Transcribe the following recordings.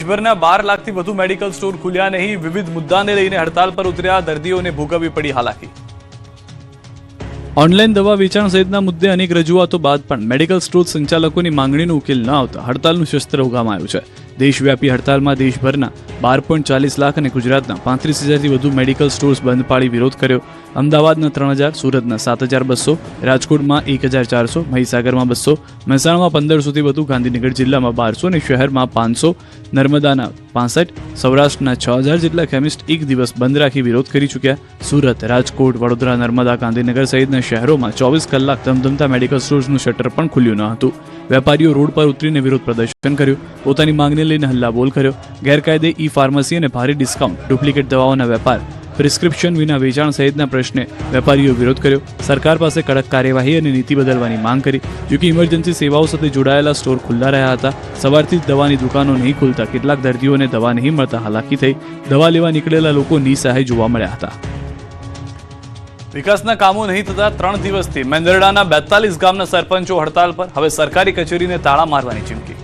દેશભરના 12 લાખથી વધુ મેડિકલ સ્ટોર ખુલ્યા નહીં, વિવિધ મુદ્દાને લઈને હડતાલ પર ઉતર્યા, દર્દીઓને ભોગવવી પડી હાલાકી। ઓનલાઈન દવા વેચાણ સહિતના મુદ્દે અનેક રજૂઆતો બાદ પણ મેડિકલ સ્ટોર સંચાલકોની માંગણીનો ઉકેલ ન આવતા હડતાલનું શસ્ત્ર ઉગામાયું છે। દેશવ્યાપી હડતાલમાં દેશભરના 12.40 લાખ અને ગુજરાતના 35,000થી વધુ મેડિકલ સ્ટોર્સ બંધ પાડી વિરોધ કર્યો। અમદાવાદના 3,000, સુરતના 7,200, રાજકોટમાં 1,400, મહીસાગરમાં 200, મહેસાણામાં 1,500થી વધુ, ગાંધીનગર જિલ્લામાં 1200 અને શહેરમાં 500, નર્મદાના 65, સૌરાષ્ટ્રના 6,000 જેટલા કેમિસ્ટ એક દિવસ બંધ રાખી વિરોધ કરી ચૂક્યા। સુરત, રાજકોટ, વડોદરા, નર્મદા, ગાંધીનગર સહિતના શહેરોમાં 24 કલાક ધમધમતા મેડિકલ સ્ટોર્સનું શટર પણ ખુલ્યું ન હતું। વેપારીઓ રોડ પર ઉતરીને વિરોધ પ્રદર્શન કર્યું, પોતાની માંગને લઈને હલ્લાબોલ કર્યો। ગેરકાયદે ઈ ફાર્મસી અને ભારે ડિસ્કાઉન્ટ, ડુપ્લિકેટ દવાઓના વેપાર, પ્રિસ્ક્રિપ્શન વિના વેચાણ સહિતના પ્રશ્ને વેપારીઓ વિરોધ કર્યો। સરકાર પાસે કડક કાર્યવાહી અને નીતિ બદલવાની માંગ કરી। જોકે ઇમરજન્સી સેવાઓ સાથે જોડાયેલા સ્ટોર ખુલ્લા રહ્યા હતા। સવારથી જ દવાની દુકાનો નહીં ખુલતા કેટલાક દર્દીઓને દવા નહીં મળતા હાલાકી થઈ। દવા લેવા નીકળેલા લોકો નિસહાય જોવા મળ્યા હતા। વિકાસના કામો નહીં થતા 3 દિવસથી મેંદરડાના 42 ગામના સરપંચો હડતાલ પર, હવે સરકારી કચેરીને તાળા મારવાની ચીમકી।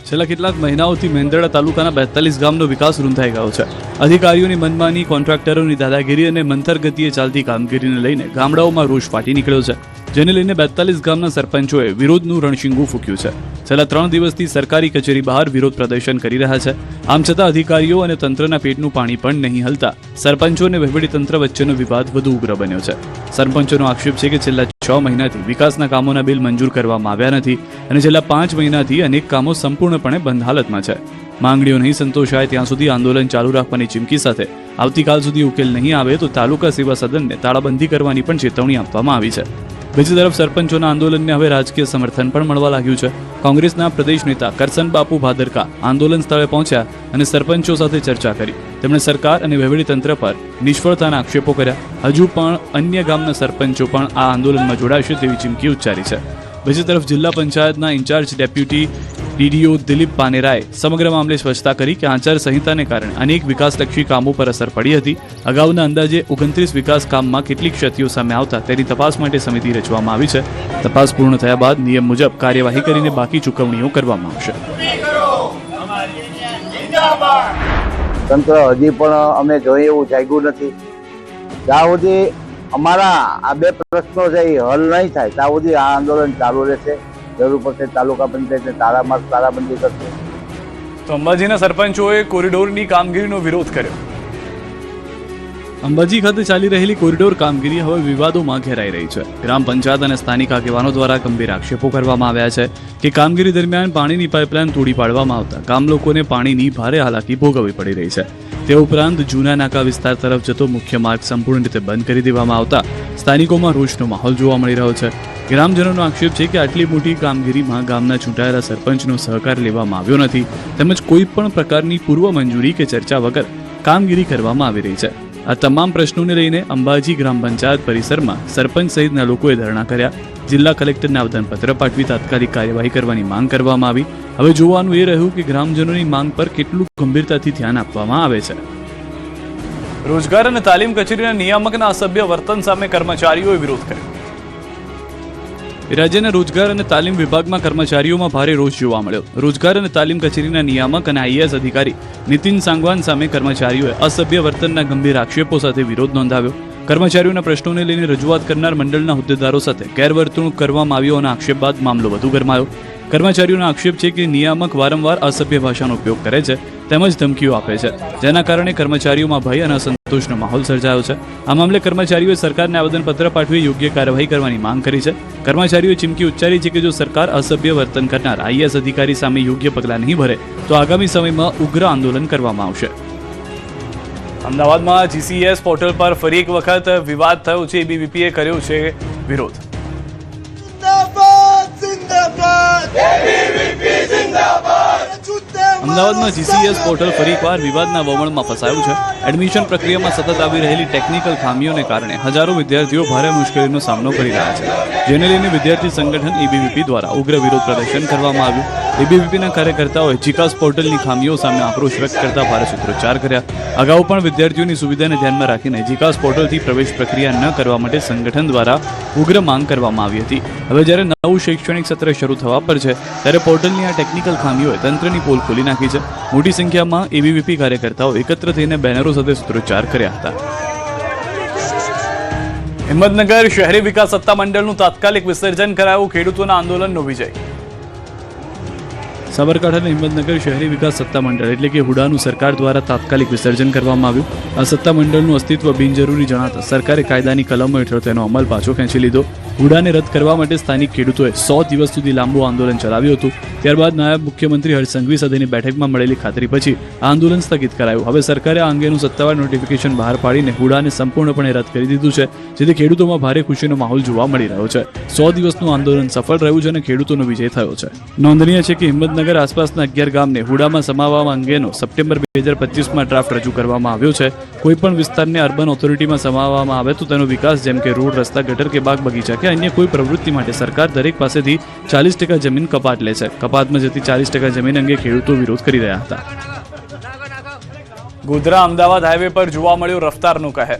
છેલ્લા કેટલાક મહિનાઓથી મેંદરડા તાલુકાના 42 ગામનો વિકાસ રૂંધાઈ ગયો છે। અધિકારીઓની મનમાની, કોન્ટ્રાક્ટરોની દાદાગીરી અને મંથર ગતિએ ચાલતી કામગીરીને લઈને ગામડાઓમાં રોષ ફાટી નીકળ્યો છે, જેને લઈને 42 ગામના સરપંચોએ વિરોધનું રણશીંગું ફૂંક્યું છે। છેલ્લા 3 દિવસથી સરકારી કચેરી બહાર વિરોધ પ્રદર્શન કરી રહ્યા છે। આમ છતાં અધિકારીઓ અને તંત્રના પેટનું પાણી પણ નહીં હલતા સરપંચો અને વહીવટીતંત્ર વચ્ચેનો વિવાદ વધુ ઉગ્ર બન્યો છે। સરપંચોનો આક્ષેપ છે કે છેલ્લા 6 મહિનાથી વિકાસના કામોના બિલ મંજૂર કરવામાં આવ્યા નથી અને છેલ્લા 5 મહિનાથી અનેક કામો સંપૂર્ણપણે બંધ હાલતમાં છે। માંગણીઓ નહીં સંતોષાય ત્યાં સુધી આંદોલન ચાલુ રાખવાની ચીમકી સાથે આવતીકાલ સુધી ઉકેલ નહીં આવે તો તાલુકા સેવા સદનને તાળાબંધી કરવાની પણ ચેતવણી આપવામાં આવી છે। બીજી તરફ સરપંચોના આંદોલનને હવે રાજકીય સમર્થન પણ મળવા લાગ્યું છે। કોંગ્રેસના પ્રદેશ નેતા કરસન બાપુ ભાદરકા આંદોલન સ્થળે પહોંચ્યા અને સરપંચો સાથે ચર્ચા કરી। તેમણે સરકાર અને વહીવટીતંત્ર પર નિષ્ફળતાના આક્ષેપો કર્યા। હજુ પણ અન્ય ગામના સરપંચો પણ આ આંદોલનમાં જોડાશે તેવી ચીમકી ઉચ્ચારી છે। બીજી તરફ જિલ્લા પંચાયતના ઇન્ચાર્જ ડેપ્યુટી ડીડીઓ દિલીપ પાનેરાએ સમગ્ર મામલે સ્પષ્ટતા કરી કે આચાર સંહિતાને કારણે અનેક વિકાસલક્ષી કામો પર અસર પડી હતી। અગાઉના અંદાજે 29 વિકાસ કામમાં કેટલીક ક્ષતિઓ સામે આવતા તેની તપાસ માટે સમિતિ રચવામાં આવી છે। તપાસ પૂર્ણ થયા બાદ નિયમ મુજબ કાર્યવાહી કરીને બાકી ચૂકવણીઓ કરવામાં આવશે। તંત્ર હજી પણ અમે જોઈએ એવું જાગ્યું નથી। જ્યાં સુધી અમારા આ 2 પ્રશ્નો છે એ હલ નહીં થાય ત્યાં સુધી આ આંદોલન ચાલુ રહેશે। જરૂર પડશે તાલુકા પંચાયતને તાળાબંધી કરશે। તો અંબાજીના સરપંચોએ કોરિડોરની કામગીરીનો વિરોધ કર્યો। અંબાજી ખાતે ચાલી રહેલી કોરિડોર કામગીરી હવે વિવાદોમાં ઘેરાઈ રહી છે। ગ્રામ પંચાયત અને સ્થાનિક આગેવાનો દ્વારા ગંભીર આક્ષેપો કરવામાં આવ્યા છે કે કામગીરી દરમિયાન પાણીની પાઇપલાઇન તોડી પાડવામાં આવતા ગામ લોકોને પાણીની ભારે હાલાકી ભોગવવી પડી રહી છે। તે ઉપરાંત જૂના નાકા વિસ્તાર તરફ જતો મુખ્ય માર્ગ સંપૂર્ણ રીતે બંધ કરી દેવામાં આવતા સ્થાનિકોમાં રોષનો માહોલ જોવા મળી રહ્યો છે। ગ્રામજનોનો આક્ષેપ છે કે આટલી મોટી કામગીરીમાં ગામના ચૂંટાયેલા સરપંચનો સહકાર લેવામાં આવ્યો નથી તેમજ કોઈ પણ પ્રકારની પૂર્વ મંજૂરી કે ચર્ચા વગર કામગીરી કરવામાં આવી રહી છે। આ તમામ પ્રશ્નોને લઈને અંબાજી ગ્રામ પંચાયત પરિસરમાં સરપંચ સહિતના લોકોએ ધરણા કર્યા। જિલ્લા કલેક્ટરને આવેદનપત્ર પાઠવી તાત્કાલિક કાર્યવાહી કરવાની માંગ કરવામાં આવી। હવે જોવાનું એ રહ્યું કે ગ્રામજનોની માંગ પર કેટલું ગંભીરતાથી ધ્યાન આપવામાં આવે છે। રોજગાર અને તાલીમ કચેરીના નિયામકના અસભ્ય વર્તન સામે કર્મચારીઓએ વિરોધ કર્યો। રાજ્યના રોજગાર અને તાલીમ વિભાગમાં કર્મચારીઓમાં ભારે રોષ જોવા મળ્યો। રોજગાર અને તાલીમ કચેરીના નિયામક અને આઈએએસ અધિકારી નીતિન સાંગવાન સામે કર્મચારીઓએ અસભ્ય વર્તનના ગંભીર આક્ષેપો સાથે વિરોધ નોંધાવ્યો। કર્મચારીઓના પ્રશ્નોને લઈને રજૂઆત કરનાર મંડળના હોદ્દેદારો સાથે ગેરવર્તણૂક કરવામાં આવ્યો અને આક્ષેપ બાદ મામલો વધુ ગરમાયો। કર્મચારીઓનો આક્ષેપ છે કે નિયામક વારંવાર અસભ્ય ભાષાનો ઉપયોગ કરે છે તેમજ ધમકીઓ આપે છે, જેના કારણે કર્મચારીઓમાં ભય અને અસંતોષનો માહોલ સર્જાયો છે। આ મામલે કર્મચારીઓએ સરકારને આવેદનપત્ર પાઠવી યોગ્ય કાર્યવાહી કરવાની માંગ કરી છે। કર્મચારીઓએ ચીમકી ઉચ્ચારી છે કે જો સરકાર અસભ્ય વર્તન કરનાર આઈએએસ અધિકારી સામે યોગ્ય પગલાં નહીં ભરે તો આગામી સમયમાં ઉગ્ર આંદોલન કરવામાં આવશે। અમદાવાદમાં જીસીએસ પોર્ટલ પર ફરી એક વખત વિવાદ થયો છે। એબીવીપીએ કર્યો છે વિરોધ। અમદાવાદમાં જીસીએસ પોર્ટલ ફરીકવાર વિવાદના વમળમાં ફસાયું છે। એડમિશન પ્રક્રિયામાં સતત આવી રહેલી ટેકનિકલ ખામીઓને કારણે હજારો વિદ્યાર્થીઓ ભારે મુશ્કેલીનો સામનો કરી રહ્યા છે, જેને લઈને વિદ્યાર્થી સંગઠન એબીવીપી દ્વારા ઉગ્ર વિરોધ પ્રદર્શન કરવામાં આવ્યું। એબીવીપીના કાર્યકર્તાઓએ જીકાસ પોર્ટલની ખામીઓ સામે આક્રોશ વ્યક્ત કરતા ભારે સૂત્રોચ્ચાર કર્યા. અગાઉ પણ વિદ્યાર્થીઓની સુવિધાને ધ્યાનમાં રાખીને જીકાસ પોર્ટલથી પ્રવેશ પ્રક્રિયા ન કરવા માટે સંગઠન દ્વારા ઉગ્ર માંગ કરવામાં આવી હતી. હવે જ્યારે નવું શૈક્ષણિક સત્ર શરૂ થવા પર છે ત્યારે પોર્ટલની આ ટેકનિકલ ખામીઓએ તંત્રની પોલ ખોલી નાખી છે. મોટી સંખ્યામાં એબીવીપી કાર્યકર્તાઓ એકત્ર થઈને બેનરો સાથે સૂત્રોચ્ચાર કર્યા હતા. હિંમતનગર શહેરી વિકાસ સત્તામંડળનું તાત્કાલિક વિસર્જન કરાયું, ખેડૂતોના આંદોલનનો વિજય. સાબરકાંઠાના હિંમતનગર શહેરી વિકાસ સત્તામંડળ એટલે કે હુડાનું સરકાર દ્વારા તાત્કાલિક વિસર્જન કરવામાં આવ્યું. આ સત્તામંડળનું અસ્તિત્વ બિનજરૂરી જણાતા સરકારે કાયદાની કલમો હેઠળ તેનો અમલ પાછો ખેંચી લીધો. હુડાને રદ કરવા માટે સ્થાનિક ખેડૂતોએ 100 દિવસ સુધી લાંબુ આંદોલન ચલાવ્યું હતું. ત્યારબાદ નાયબ મુખ્યમંત્રી હર્ષ સંઘવી સાથેની બેઠકમાં મળેલી ખાતરી પછી આ આંદોલન સ્થગિત કરાયું. હવે સરકારે આ અંગેનું સત્તાવાર નોટિફિકેશન બહાર પાડીને હુડાને સંપૂર્ણપણે રદ કરી દીધું છે, જેથી ખેડૂતોમાં ભારે ખુશીનો માહોલ જોવા મળી રહ્યો છે. 100 દિવસનું આંદોલન સફળ રહ્યું છે અને ખેડૂતોનો વિજય થયો છે. નોંધનીય છે કે હિંમતનગર આસપાસના 11 ગામને હુડામાં સમાવવા અંગેનો સપ્ટેમ્બર 2025માં ડ્રાફ્ટ રજૂ કરવામાં આવ્યો છે. કોઈપણ વિસ્તારને અર્બન ઓથોરિટીમાં સમાવવામાં આવે તો તેનો વિકાસ જેમ કે રોડ, રસ્તા, ગટર કે બાગ બગીચા કે અન્ય કોઈ પ્રવૃત્તિ માટે સરકાર દરેક પાસેથી 40% જમીન કપાત લે છે. કપાતમાં જતી 40% જમીન અંગે ખેડૂતો વિરોધ કરી રહ્યા હતા. ગોધરા અમદાવાદ હાઈવે પર જોવા મળ્યો રફતારનો કહેર.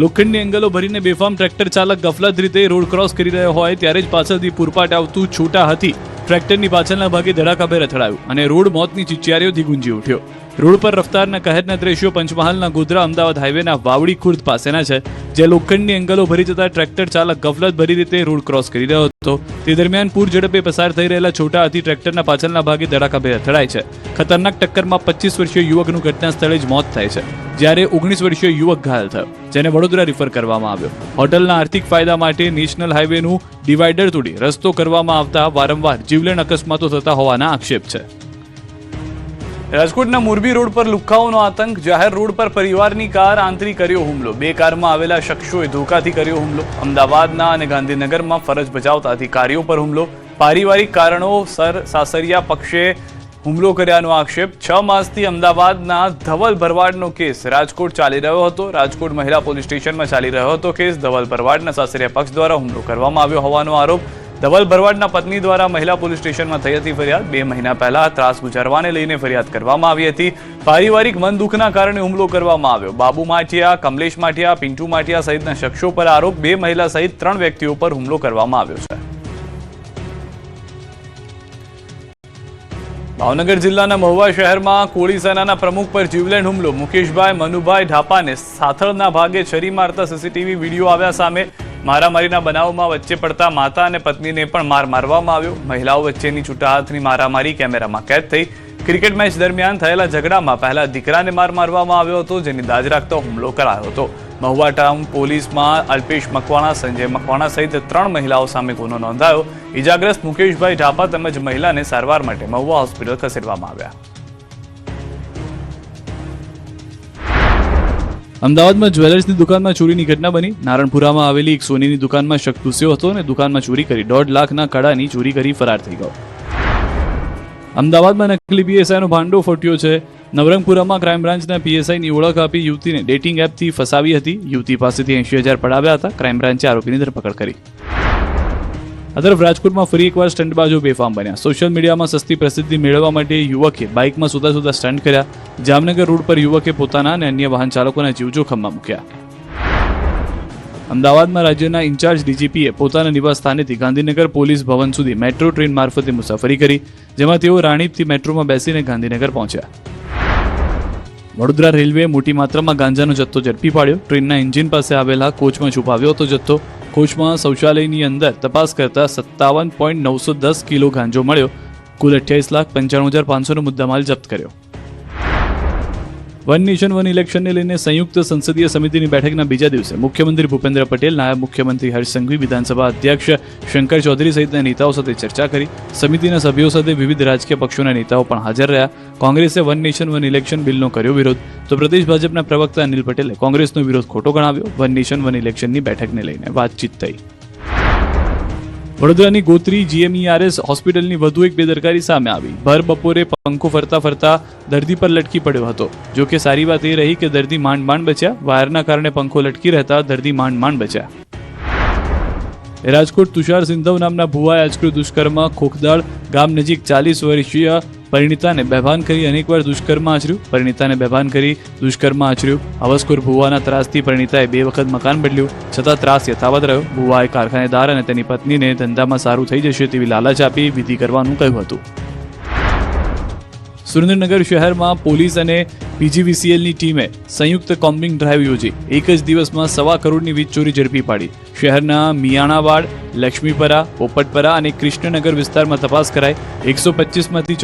લોખંડની એંગલો ભરીને બેફામ ટ્રેક્ટર ચાલક ગફલત રીતે રોડ ક્રોસ કરી રહ્યો હોય ત્યારે જ પાછળથી પૂરપાટ આવતું છોટા હાથી ટ્રેક્ટરની પાછળના ભાગે ધડાકાભેર અથડાયું અને રોડ મોતની ચિચિયારીઓથી ગુંજી ઉઠ્યો. રોડ પર રફતારના કહેરના દ્રશ્યો પંચમહાલના ગોધરા અમદાવાદ હાઈવેના વાવડી ખુર્દ પાસેના છે, જ્યાં લોખંડની એંગલો ભરી જતા ટ્રેક્ટર ચાલક ગફલત ભરી રીતે રોડ ક્રોસ કરી રહ્યો હતો. તે દરમિયાન પૂર ઝડપે પસાર થઈ રહેલા છોટા હાથી ટ્રેક્ટરના પાછળના ભાગે ધડાકાભેર અથડાય છે. ખતરનાક ટક્કરમાં 25 વર્ષીય યુવકનું ઘટના સ્થળે જ મોત થાય છે, જ્યારે 19 વર્ષીય યુવક ઘાયલ થયો, જેને વડોદરા રિફર કરવામાં આવ્યો. હોટલના આર્થિક ફાયદા માટે નેશનલ હાઈવેનું ડિવાઈડર તોડી રસ્તો કરવામાં આવતા વારંવાર જીવલેણ અકસ્માતો થતા હોવાના આક્ષેપ છે. રાજકોટના મોરબી રોડ પર લુખ્ખાઓનો આતંક. જાહેર રોડ પર પરિવારની કાર આંતરી કર્યો હુમલો. 2 કારમાં આવેલા શખ્સોએ ધોકાથી કર્યો હુમલો. અમદાવાદના અને ગાંધીનગરમાં ફરજ બજાવતા અધિકારીઓ પર હુમલો. પારિવારિક કારણોસર સાસરિયા પક્ષે હુમલો કર્યાનો આક્ષેપ. 6 માસથી અમદાવાદના ધવલ ભરવાડનો કેસ રાજકોટ ચાલી રહ્યો હતો. રાજકોટ મહિલા પોલીસ સ્ટેશનમાં ચાલી રહ્યો હતો કેસ. ધવલ ભરવાડના સાસરિયા પક્ષ દ્વારા હુમલો કરવામાં આવ્યો હોવાનો આરોપ. ધવલ ભરવાડના પત્ની દ્વારા મહિલા પોલીસ સ્ટેશનમાં થઈ હતી ફરિયાદ. 2 મહિના પહેલા ત્રાસ ગુજારવાને લઈને ફરિયાદ કરવામાં આવી હતી. પારિવારિક મન દુઃખના કારણે હુમલો કરવામાં આવ્યો. બાબુ માઠિયા, કમલેશ માઠિયા, પિન્ટુ માઠિયા સહિતના શખ્સો પર આરોપ. 2 મહિલા સહિત 3 વ્યક્તિઓ પર હુમલો કરવામાં આવ્યો છે. ભાવનગર જિલ્લાના મહુવા શહેરમાં કોળી સેનાના પ્રમુખ પર જીવલેણ હુમલો. મુકેશભાઈ મનુભાઈ ઢાપાને સાથળના ભાગે છરી મારતા સીસીટીવી વિડીયો આવ્યા સામે. મારામારીના બનાવમાં વચ્ચે પડતા માતા અને પત્નીને પણ માર મારવામાં આવ્યો. મહિલાઓ વચ્ચેની છૂટા હાથની મારામારી કેમેરામાં કેદ થઈ. ક્રિકેટ મેચ દરમિયાન થયેલા ઝઘડામાં પહેલા દીકરાને માર મારવામાં આવ્યો હતો, જેની દાજ રાખતો હુમલો કરાયો હતો. મહુવા ટાઉન પોલીસમાં અલ્પેશ મકવાણા, સંજય મકવાણા સહિત 3 મહિલાઓ સામે ગુનો નોંધાયો. ઇજાગ્રસ્ત મુકેશભાઈ ઢાપા તેમજ મહિલાને સારવાર માટે મહુવા હોસ્પિટલ ખસેડવામાં આવ્યા. અમદાવાદમાં જ્વેલર્સની દુકાનમાં ચોરીની ઘટના બની. નારણપુરામાં આવેલી એક સોનીની દુકાનમાં શખ્સ ઘૂસ્યો હતો અને દુકાનમાં ચોરી કરી 1.5 લાખના કડાની ચોરી કરી ફરાર થઈ ગયો. અમદાવાદમાં નકલી પીએસઆઈનો ભાંડો ફૂટ્યો છે. નવરંગપુરામાં ક્રાઇમ બ્રાન્ચના પીએસઆઈની ઓળખ આપી યુવતીને ડેટિંગ એપથી ફસાવી હતી. યુવતી પાસેથી 80,000 પડાવ્યા હતા. ક્રાઇમ બ્રાન્ચે આરોપીની ધરપકડ કરી. આ તરફ રાજકોટમાં ફરી એકવાર સ્ટંટબાજો બેફામ બન્યા. સોશિયલ મીડિયામાં સસ્તી પ્રસિદ્ધિ મેળવવા માટે યુવકે બાઇકમાં સુધા સ્ટંટ કર્યા. જામનગર રોડ પર યુવકે પોતાના અને અન્ય વાહન ચાલકોના જીવ જોખમમાં મૂક્યા. અમદાવાદમાં રાજ્યના ઇન્ચાર્જ ડીજીપીએ પોતાના નિવાસ સ્થાનેથી ગાંધીનગર પોલીસ ભવન સુધી મેટ્રો ટ્રેન મારફતે મુસાફરી કરી, જેમાં તેઓ રાણીપથી મેટ્રોમાં બેસીને ગાંધીનગર પહોંચ્યા. વડોદરા રેલવેએ મોટી માત્રામાં ગાંજાનો જથ્થો ઝડપી પાડ્યો. ટ્રેનના એન્જિન પાસે આવેલા કોચમાં છુપાવ્યો હતો જથ્થો. કોચમાં શૌચાલયની અંદર તપાસ કરતા 57.910 કિલો ગાંજો મળ્યો. કુલ 28,95,500નો મુદ્દામાલ જપ્ત કર્યો. વન નેશન વન ઇલેક્શનને લઈને સંયુક્ત સંસદીય સમિતિની બેઠકના બીજા દિવસે મુખ્યમંત્રી ભૂપેન્દ્ર પટેલ, નાયબ મુખ્યમંત્રી હર્ષ સંઘવી, વિધાનસભા અધ્યક્ષ શંકર ચૌધરી સહિતના નેતાઓ સાથે ચર્ચા કરી. સમિતિના સભ્યો સાથે વિવિધ રાજકીય પક્ષોના નેતાઓ પણ હાજર રહ્યા. કોંગ્રેસે વન નેશન વન ઇલેક્શન બિલનો કર્યો વિરોધ, તો પ્રદેશ ભાજપના પ્રવક્તા અનિલ પટેલે કોંગ્રેસનો વિરોધ ખોટો ગણાવ્યો. વન નેશન વન ઇલેક્શનની બેઠકને લઈને વાતચીત થઈ. વડોદરાની ગોત્રી જીએમઈઆરએસ હોસ્પિટલની વધુ એક બેદરકારી સામે આવી. ભર બપોરે પંખો ફરતા દર્દી પર લટકી પડ્યો હતો. જો કે સારી વાત એ રહી કે દર્દી માંડ બચ્યા. વાયરના કારણે પંખો લટકી રહેતા દર્દી માંડ બચ્યા. રાજકોટ તુષાર સિંધવ નામના ભુવાએ આચર્યું દુષ્કર્મ. ખોખદાળ ગામ નજીક 40 વર્ષીય પરિણીતાને બેભાન કરી અનેકવાર દુષ્કર્મ આચર્યું. પરિણીતાને બેભાન કરી દુષ્કર્મ આચર્યું. હવસખોર ભુવાના ત્રાસથી પરિણીતાએ 2 વખત મકાન બદલ્યું, છતાં ત્રાસ યથાવત રહ્યો. ભુવાએ કારખાનેદાર અને તેની પત્નીને ધંધામાં સારું થઈ જશે તેવી લાલચ આપી વિધિ કરવાનું કહ્યું હતું. સુરેન્દ્રનગર શહેરમાં પોલીસ અને પીજીવીસીએલની ટીમે સંયુક્ત કોમ્બિંગ ડ્રાઈવ યોજી એક જ દિવસમાં 1.25 કરોડની વીજ ચોરી ઝડપી પાડી. શહેરના મિયાણાવાડ, લક્ષ્મીપરા, પોપટપરા અને કૃષ્ણનગર વિસ્તારમાં તપાસ કરાઈ. 125માંથી